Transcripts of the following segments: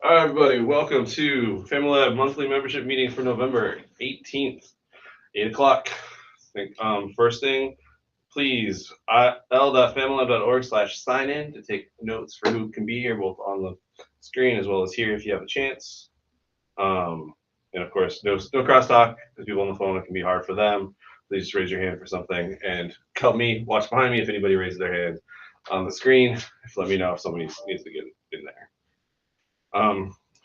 All right, everybody, welcome to FamiLAB monthly membership meeting for November 18th, 8 o'clock. First thing, please, l.familab.org/sign in to take notes for who can be here, both on the screen as well as here if you have a chance. And of course, no crosstalk, because people on the phone, it can be hard for them. Please just raise your hand for something and help me, watch behind me if anybody raises their hand on the screen. Let me know if somebody needs to get in there.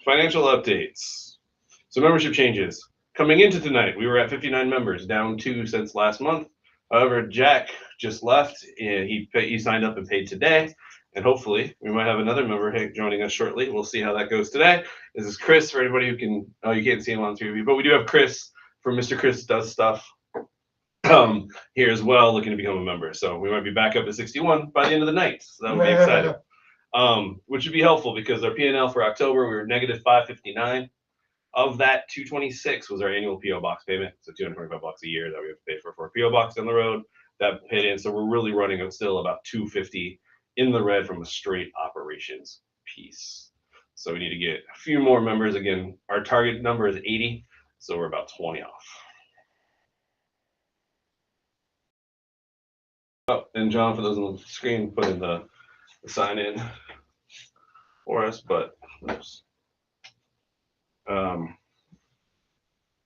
Financial updates. So membership changes. Coming into tonight, we were at 59 members, down 2 since last month. However, Jack just left, and he signed up and paid today. And hopefully, we might have another member joining us shortly. We'll see how that goes today. This is Chris, for anybody who can, oh, you can't see him on TV, but we do have Chris from Mr. Chris Does Stuff here as well, looking to become a member. So we might be back up to 61 by the end of the night. So that would be exciting. Which would be helpful because our P&L for October, we were negative 559. Of that, 226 was our annual PO box payment, so $225 a year that we have to pay for a PO box down the road. That paid in, so we're really running still about 250 in the red from a straight operations piece. So we need to get a few more members. Again, our target number is 80, so we're about 20 off. Oh, and John, for those on the screen, put in the sign in for us, but oops.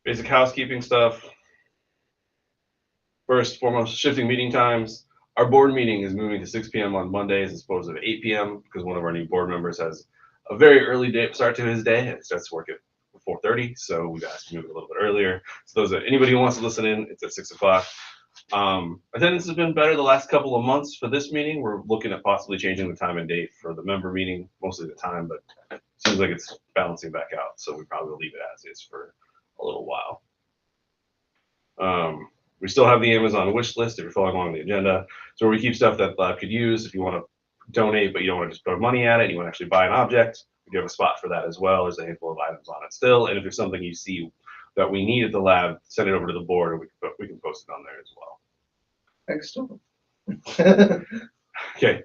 Basic housekeeping stuff. First, foremost, shifting meeting times. Our board meeting is moving to 6 p.m. on Mondays as opposed to 8 p.m. because one of our new board members has a very early start to his day and starts to work at 4:30. So we've asked to move it a little bit earlier. So anybody who wants to listen in, it's at 6 o'clock. Attendance has been better the last couple of months for this meeting. We're looking at possibly changing the time and date for the member meeting, mostly the time, but it seems like it's balancing back out. So we probably will leave it as is for a little while. We still have the Amazon wish list if you're following along the agenda. So we keep stuff that Lab could use if you want to donate, but you don't want to just throw money at it. You want to actually buy an object. We do have a spot for that as well. There's a handful of items on it still. And if there's something you see that we need at the lab, send it over to the board and we can post it on there as well. Excellent. Okay.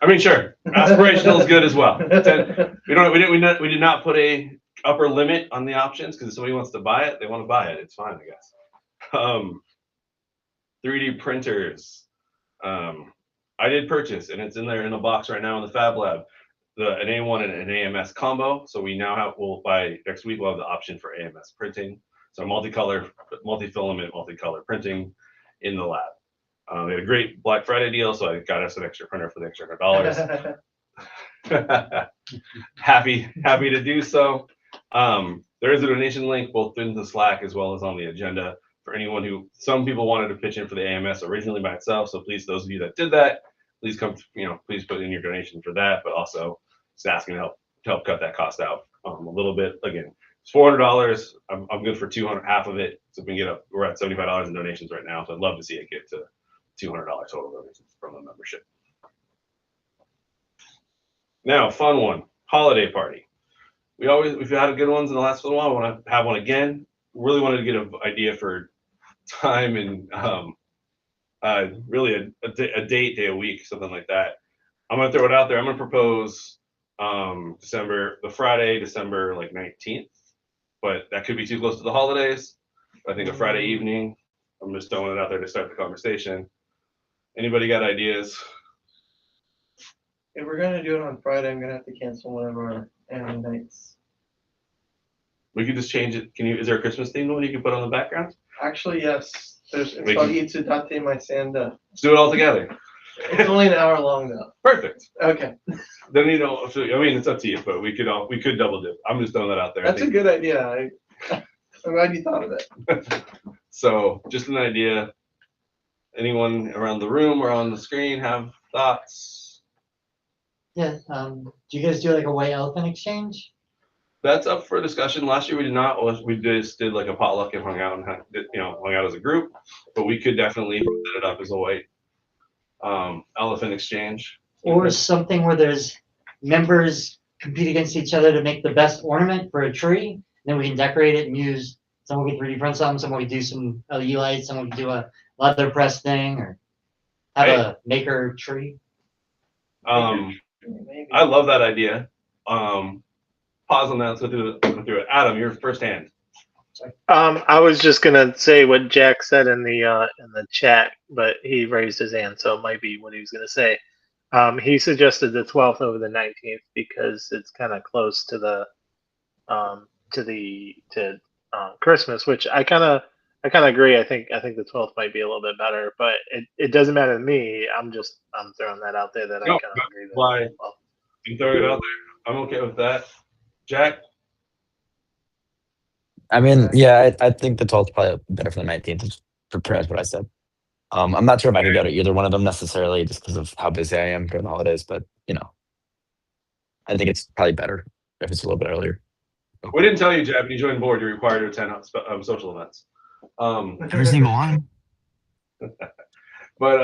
I mean, sure. Aspirational is good as well. We did not put a upper limit on the options because if somebody wants to buy it, they want to buy it. It's fine, I guess. 3D printers. I did purchase, and it's in there in a box right now in the FabLab, an A1 and an AMS combo. So we now have, by next week, we'll have the option for AMS printing. So multicolor, multi-filament, multicolor printing in the lab. They had a great Black Friday deal, so I got us an extra printer for the extra $100. happy to do so. There is a donation link both in the Slack as well as on the agenda for anyone who, some people wanted to pitch in for the AMS originally by itself. So please, those of you that did that, please come, please put in your donation for that, but also just asking to help cut that cost out a little bit. Again, it's $400. I'm good for 200, half of it. So we can get we're at $75 in donations right now. So I'd love to see it get to $200 total donations from the membership. Now, fun one, holiday party. We've had good ones in the last little while. I want to have one again. Really wanted to get an idea for time and really a day a week, something like that. I'm gonna throw it out there. I'm gonna propose Friday, December like 19th, but that could be too close to the holidays. I think a Friday evening. I'm just throwing it out there to start the conversation. Anybody got ideas? If we're gonna do it on Friday, I'm gonna have to cancel one of our annual nights. We could just change it. Is there a Christmas themed one you can put on the background? Actually, yes. It's called Itsudate My Sanda. Let's do it all together. It's only an hour long though. Perfect. Okay. Then I mean, it's up to you, but we could double dip. I'm just throwing that out there. That's a good idea. I'm glad you thought of it. So, just an idea. Anyone around the room or on the screen have thoughts? Yeah. Do you guys do like a white elephant exchange? That's up for discussion. Last year we did not. We just did like a potluck and hung out as a group. But we could definitely set it up as a white elephant exchange. Or something where there's members compete against each other to make the best ornament for a tree. Then we can decorate it and use, someone can 3D print something, someone can do some LED lights, someone can do a leather press thing, or have a maker tree. I love that idea. pause on that. Let's go through it. Adam, your first hand. I was just gonna say what Jack said in the chat, but he raised his hand, so it might be what he was gonna say. He suggested the 12th over the 19th because it's kind of close to the Christmas, which I kind of agree. I think the 12th might be a little bit better, but it doesn't matter to me. I'm throwing that out there that I No, kind of agree with. why? You throw it out there. I'm okay with that. Jack? I mean, yeah, I think the 12th is probably better for the 19th. Just for pretty much what I said. I'm not sure if I could go to either one of them necessarily, just because of how busy I am during the holidays. But I think it's probably better if it's a little bit earlier. We didn't tell you, Jack, when you joined board, you're required to attend social events. Every single one. But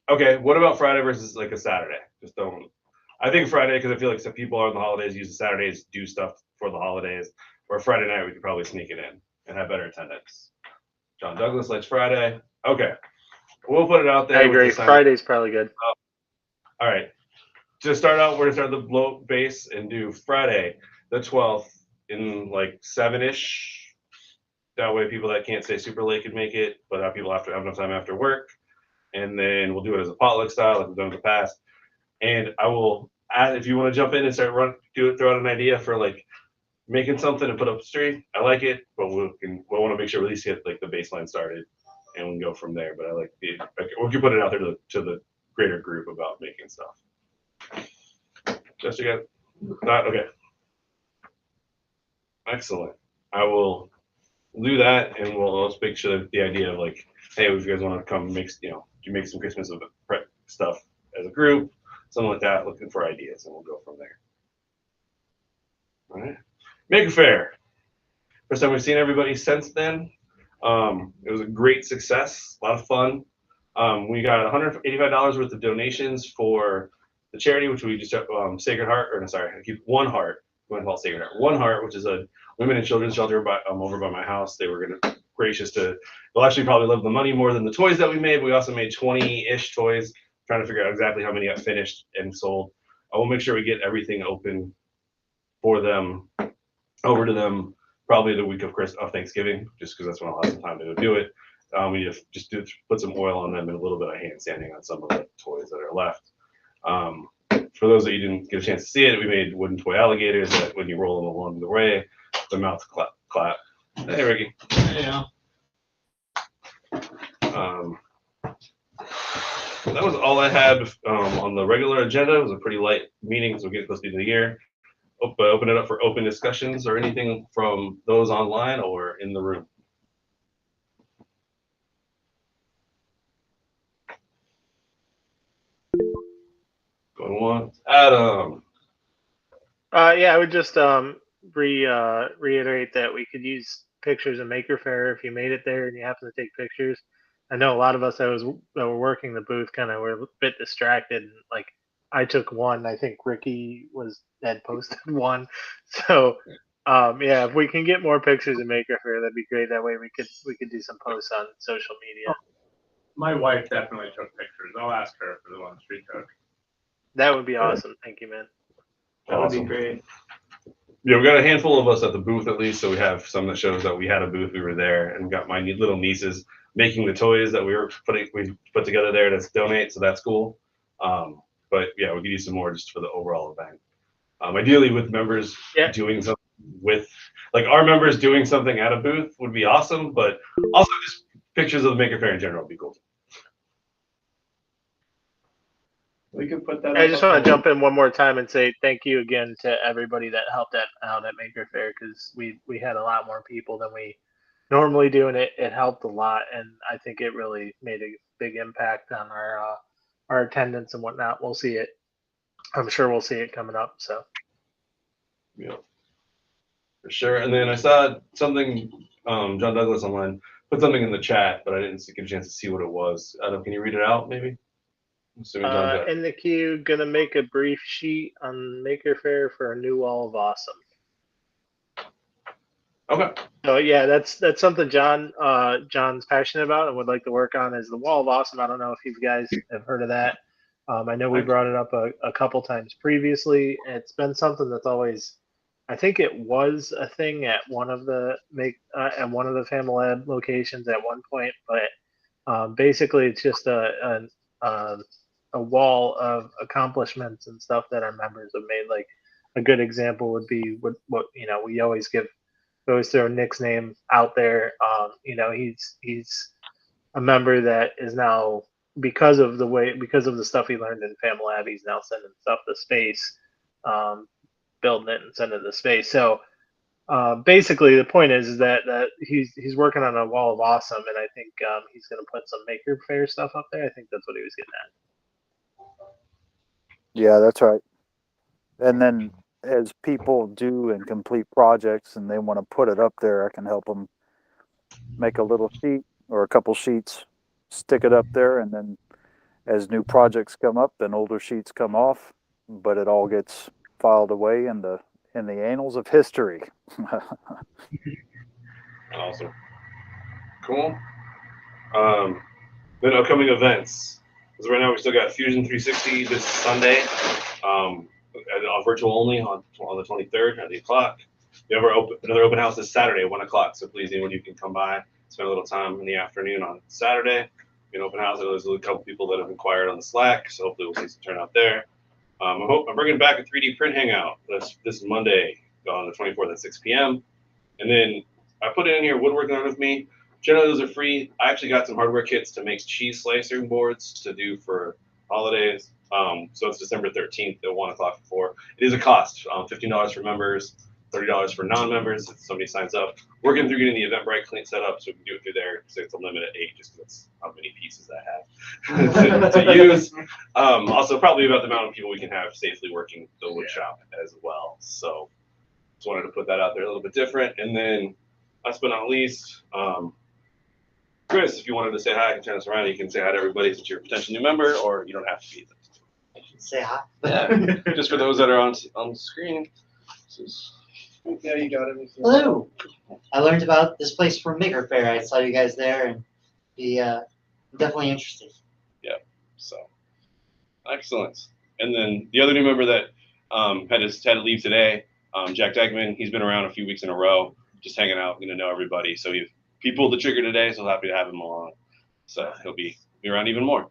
okay, what about Friday versus like a Saturday? Just don't. I think Friday, because I feel like some people on the holidays use the Saturdays to do stuff for the holidays. Or Friday night, we could probably sneak it in and have better attendance. John Douglas likes Friday. Okay, we'll put it out there. I agree. Friday's probably good. All right. To start out, we're gonna start the low base and do Friday the 12th in like 7-ish. That way, people that can't stay super late can make it, but people have enough time after work. And then we'll do it as a potluck style, like we've done in the past. And I will add, if you want to jump in and start throw out an idea for like making something and put up a tree. I like it, but we'll want to make sure we at least get like the baseline started, and we can go from there. But we can put it out there to the greater group about making stuff. Just again, not okay. Excellent. I will do that, and we'll also make sure that the idea of like, hey, if you guys want to come make some Christmas prep stuff as a group, something like that, looking for ideas, and we'll go from there. All right. Maker Faire. First time we've seen everybody since then. It was a great success, a lot of fun. We got $185 worth of donations for the charity, which we just Sacred Heart, or no, sorry, I keep One Heart. I'm going to call it Sacred Heart. One Heart, which is a women and children's shelter over by my house. They were gracious to. They'll actually probably love the money more than the toys that we made. We also made 20-ish toys, trying to figure out exactly how many got finished and sold. I will make sure we get everything open for them, over to them, probably the week of Thanksgiving, just because that's when I'll have some time to go do it. We just put some oil on them and a little bit of hand sanding on some of the toys that are left. For those that you didn't get a chance to see it, we made wooden toy alligators that when you roll them along the way, their mouths clap. Hey, Ricky. Yeah. That was all I had on the regular agenda. It was a pretty light meeting, so we're getting close to the end of the year. Open it up for open discussions or anything from those online or in the room. Going once. Adam. Yeah, I would just reiterate that we could use pictures of Maker Faire if you made it there and you happen to take pictures. I know a lot of us that were working the booth kind of were a bit distracted. Like I took one. I think Ricky had posted one. So yeah, if we can get more pictures of Maker Faire, that'd be great. That way we could do some posts on social media. My wife definitely took pictures. I'll ask her for the ones she took. That would be awesome. Thank you, man. That would be great. Yeah, we got a handful of us at the booth at least, so we have some that shows that we had a booth, we were there, and got my little nieces making the toys that we put together there to donate, so that's cool. But yeah, we could use some more just for the overall event. Ideally, with members doing something like our members doing something at a booth would be awesome, but also just pictures of the Maker Faire in general would be cool. We could put that. I just want to jump in one more time and say thank you again to everybody that helped out at Maker Faire, because we had a lot more people than we normally do, and it helped a lot, and I think it really made a big impact on our attendance and whatnot. We'll see it. I'm sure we'll see it coming up. So yeah, for sure. And then I saw something, John Douglas online put something in the chat, but I didn't get a chance to see what it was. Adam, can you read it out maybe? In the queue, gonna make a brief sheet on Maker Faire for a new wall of awesome. Okay. So yeah, that's something John's passionate about and would like to work on, is the wall of awesome. I don't know if you guys have heard of that. I know we brought it up a couple times previously. It's been something that's always I think it was a thing at one of the FamiLAB locations at one point, but basically it's just a wall of accomplishments and stuff that our members have made. Like a good example would be what we always throw Nick's name out there. He's a member that is now, because of the stuff he learned in FamiLAB, he's now sending stuff to space, building it and sending it to space. So basically, the point is that he's working on a wall of awesome, and I think he's going to put some Maker Faire stuff up there. I think that's what he was getting at. Yeah, that's right. And then as people do and complete projects and they want to put it up there, I can help them make a little sheet or a couple sheets, stick it up there, and then as new projects come up, then older sheets come off, but it all gets filed away in the annals of history. Awesome. Cool. Then upcoming events. Because right now we still got Fusion 360 this Sunday, virtual only on the 23rd at 8 o'clock. We have another open house this Saturday at 1 o'clock. So please, anyone, you can come by, spend a little time in the afternoon on Saturday. An open house. I know there's a couple people that have inquired on the Slack, so hopefully we'll see some turnout there. I'm bringing back a 3D print hangout this Monday on the 24th at 6 p.m. And then I put in here woodworking on with me. Generally, those are free. I actually got some hardware kits to make cheese slicing boards to do for holidays. So it's December 13th at 1 o'clock to 4. It is a cost, $15 for members, $30 for non-members if somebody signs up. Working through getting the Eventbrite clean set up so we can do it through there. So it's a limit at 8 just because that's how many pieces I have to use. Also, probably about the amount of people we can have safely working the wood shop as well. So just wanted to put that out there a little bit different. And then last but not least, Chris, if you wanted to say hi, I can turn this around. You can say hi to everybody since you're a potential new member, or you don't have to be. Say hi. Just for those that are on the screen. Yeah, you got it. Hello. I learned about this place from Maker Faire. I saw you guys there and be definitely interested. Yeah. So excellent. And then the other new member that had to leave today, Jack Degman. He's been around a few weeks in a row, just hanging out, getting to know everybody. So he pulled the trigger today, so happy to have him along. So he'll be around even more.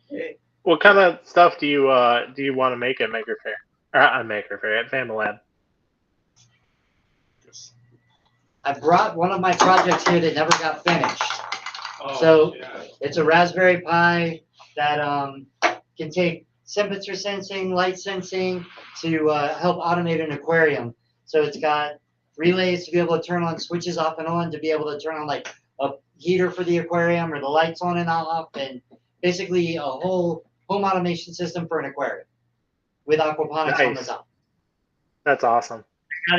Hey. What kind of stuff do you want to make at Maker Faire? At Maker Faire, at FamiLAB. I brought one of my projects here that never got finished. So it's a Raspberry Pi that can take temperature sensing, light sensing to help automate an aquarium. So it's got relays to be able to turn on switches off and on, to be able to turn on like a heater for the aquarium or the lights on and off, and basically a whole home automation system for an aquarium with aquaponics on the top. That's awesome.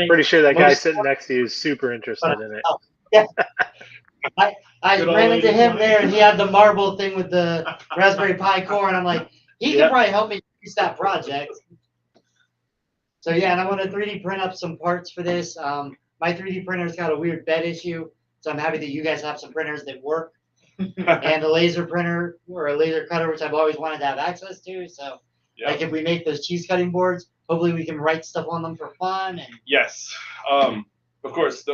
Pretty sure that guy sitting next to you is super interested in it. Oh, yeah. I ran into him there, and he had the marble thing with the Raspberry Pi core, and I'm like, he can probably help me finish that project. So yeah, and I want to 3D print up some parts for this. My 3D printer's got a weird bed issue, so I'm happy that you guys have some printers that work, and a laser printer or a laser cutter, which I've always wanted to have access to. So, like if we make those cheese cutting boards, hopefully we can write stuff on them for fun. And yes, of course,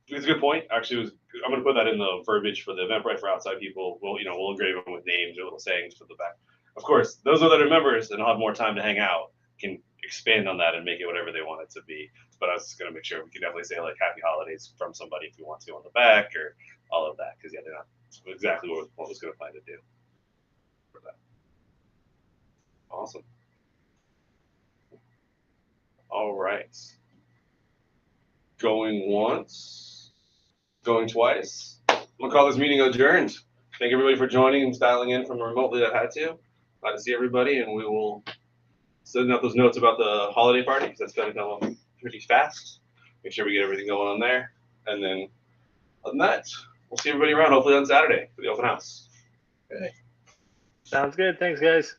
it's a good point. Actually, I'm going to put that in the verbiage for the Eventbrite for outside people. We'll engrave them with names or little sayings for the back. Of course, those that are members and will have more time to hang out can expand on that and make it whatever they want it to be. But I was just going to make sure we can definitely say like Happy Holidays from somebody if you want to on the back or all of that, because they're not exactly what was going to plan to do for that. Awesome. All right. Going once, going twice. I'm gonna call this meeting adjourned. Thank everybody for joining and dialing in from remotely that had to. Glad to see everybody, and we will send out those notes about the holiday party because that's gonna come pretty fast. Make sure we get everything going on there, and then other than that, we'll see everybody around hopefully on Saturday for the open house. Okay. Sounds good. Thanks, guys.